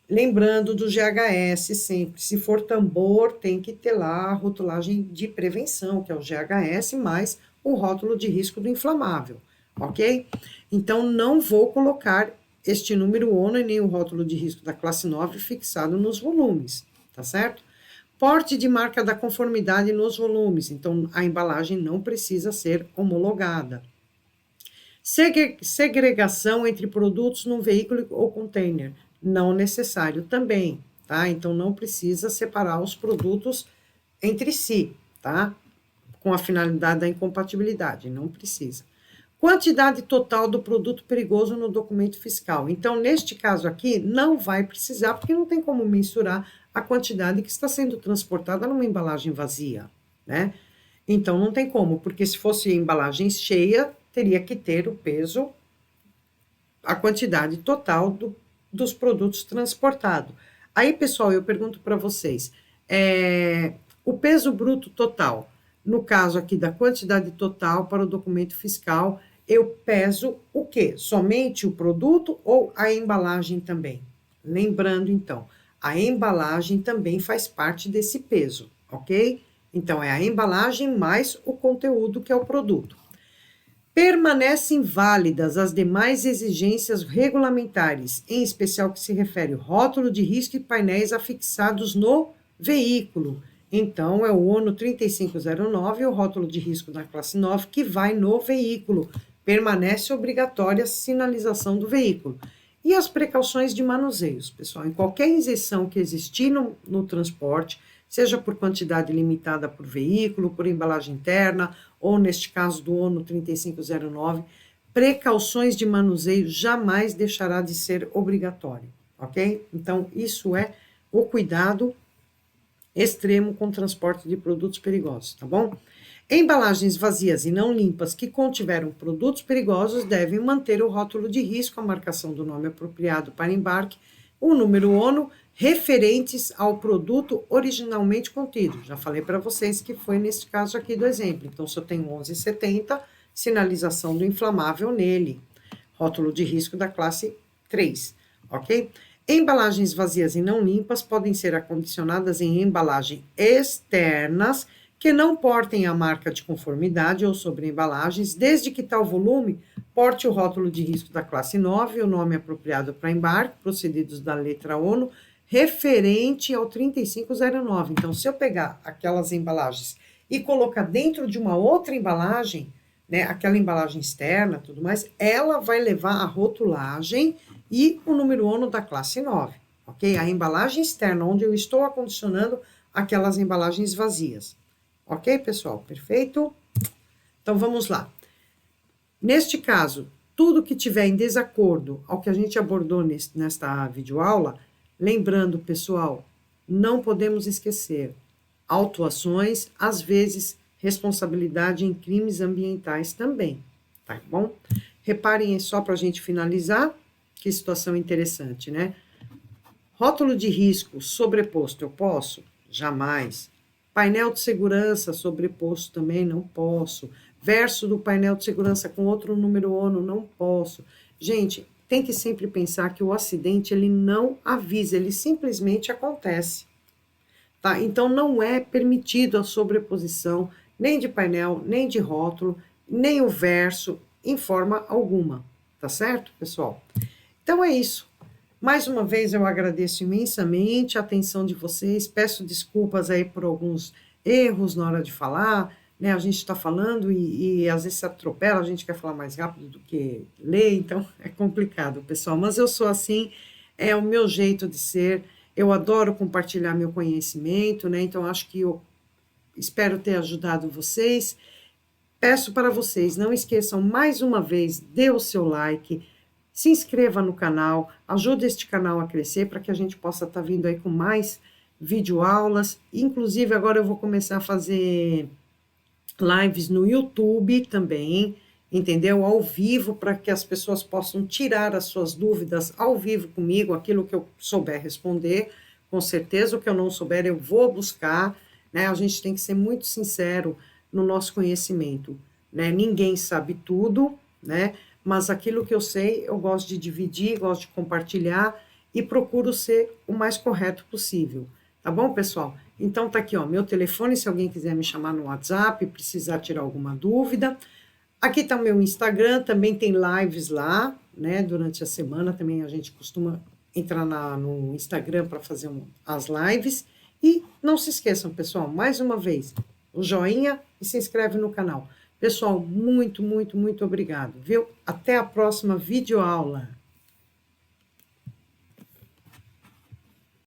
Lembrando do GHS sempre, se for tambor, tem que ter lá a rotulagem de prevenção, que é o GHS, mais o rótulo de risco do inflamável, ok? Então, não vou colocar este número ONU e nem o rótulo de risco da classe 9 fixado nos volumes, tá certo? Porte de marca da conformidade nos volumes, então a embalagem não precisa ser homologada. Segregação entre produtos num veículo ou container, não necessário também, tá? Então não precisa separar os produtos entre si, tá? Com a finalidade da incompatibilidade, não precisa. Quantidade total do produto perigoso no documento fiscal. Então, neste caso aqui, não vai precisar, porque não tem como mensurar a quantidade que está sendo transportada numa embalagem vazia, né? Então, não tem como, porque se fosse embalagem cheia, teria que ter o peso, a quantidade total dos produtos transportados. Aí, pessoal, eu pergunto para vocês, o peso bruto total, no caso aqui da quantidade total para o documento fiscal, eu peso o quê? Somente o produto ou a embalagem também? Lembrando, então, a embalagem também faz parte desse peso, ok? Então, é a embalagem mais o conteúdo que é o produto. Permanecem válidas as demais exigências regulamentares, em especial que se refere ao rótulo de risco e painéis afixados no veículo. Então, é o ONU 3509, o rótulo de risco da classe 9, que vai no veículo. Permanece obrigatória a sinalização do veículo. E as precauções de manuseios, pessoal, em qualquer isenção que existir no transporte, seja por quantidade limitada por veículo, por embalagem interna, ou neste caso do ONU 3509, precauções de manuseio jamais deixará de ser obrigatório, ok? Então, isso é o cuidado extremo com o transporte de produtos perigosos, tá bom? Embalagens vazias e não limpas que contiveram produtos perigosos devem manter o rótulo de risco, a marcação do nome apropriado para embarque, o número ONU, referentes ao produto originalmente contido. Já falei para vocês que foi nesse caso aqui do exemplo. Então, se eu tenho 1170, sinalização do inflamável nele, rótulo de risco da classe 3, ok? Embalagens vazias e não limpas podem ser acondicionadas em embalagens externas que não portem a marca de conformidade ou sobre embalagens, desde que tal volume porte o rótulo de risco da classe 9, o nome apropriado para embarque, procedidos da letra ONU, referente ao 3509. Então, se eu pegar aquelas embalagens e colocar dentro de uma outra embalagem, né, aquela embalagem externa, tudo mais, ela vai levar a rotulagem e o número ONU da classe 9, ok? A embalagem externa, onde eu estou acondicionando aquelas embalagens vazias. Ok, pessoal? Perfeito? Então, vamos lá. Neste caso, tudo que tiver em desacordo ao que a gente abordou nesta videoaula, lembrando, pessoal, não podemos esquecer, autuações, às vezes, responsabilidade em crimes ambientais também, tá bom? Reparem só para a gente finalizar, que situação interessante, né? Rótulo de risco sobreposto, eu posso? Jamais. Painel de segurança sobreposto também não posso. Verso do painel de segurança com outro número ONU, não posso. Gente, tem que sempre pensar que o acidente, ele não avisa, ele simplesmente acontece. Tá? Então, não é permitido a sobreposição nem de painel, nem de rótulo, nem o verso, em forma alguma. Tá certo, pessoal? Então, é isso. Mais uma vez, eu agradeço imensamente a atenção de vocês, peço desculpas aí por alguns erros na hora de falar, né? A gente está falando e às vezes se atropela, a gente quer falar mais rápido do que ler, então é complicado, pessoal. Mas eu sou assim, é o meu jeito de ser, eu adoro compartilhar meu conhecimento, né? Então, acho que eu espero ter ajudado vocês. Peço para vocês, não esqueçam mais uma vez, dê o seu like, se inscreva no canal, ajude este canal a crescer para que a gente possa estar vindo aí com mais videoaulas. Inclusive, agora eu vou começar a fazer lives no YouTube também, entendeu? Ao vivo, para que as pessoas possam tirar as suas dúvidas ao vivo comigo, aquilo que eu souber responder, com certeza. O que eu não souber, eu vou buscar, né? A gente tem que ser muito sincero no nosso conhecimento, né? Ninguém sabe tudo, né? Mas aquilo que eu sei, eu gosto de dividir, gosto de compartilhar e procuro ser o mais correto possível. Tá bom, pessoal? Então, tá aqui, ó, meu telefone, se alguém quiser me chamar no WhatsApp, precisar tirar alguma dúvida. Aqui tá o meu Instagram, também tem lives lá, né? Durante a semana também a gente costuma entrar no Instagram para fazer as lives. E não se esqueçam, pessoal, mais uma vez, o joinha e se inscreve no canal. Pessoal, muito, muito, muito obrigado, viu? Até a próxima videoaula.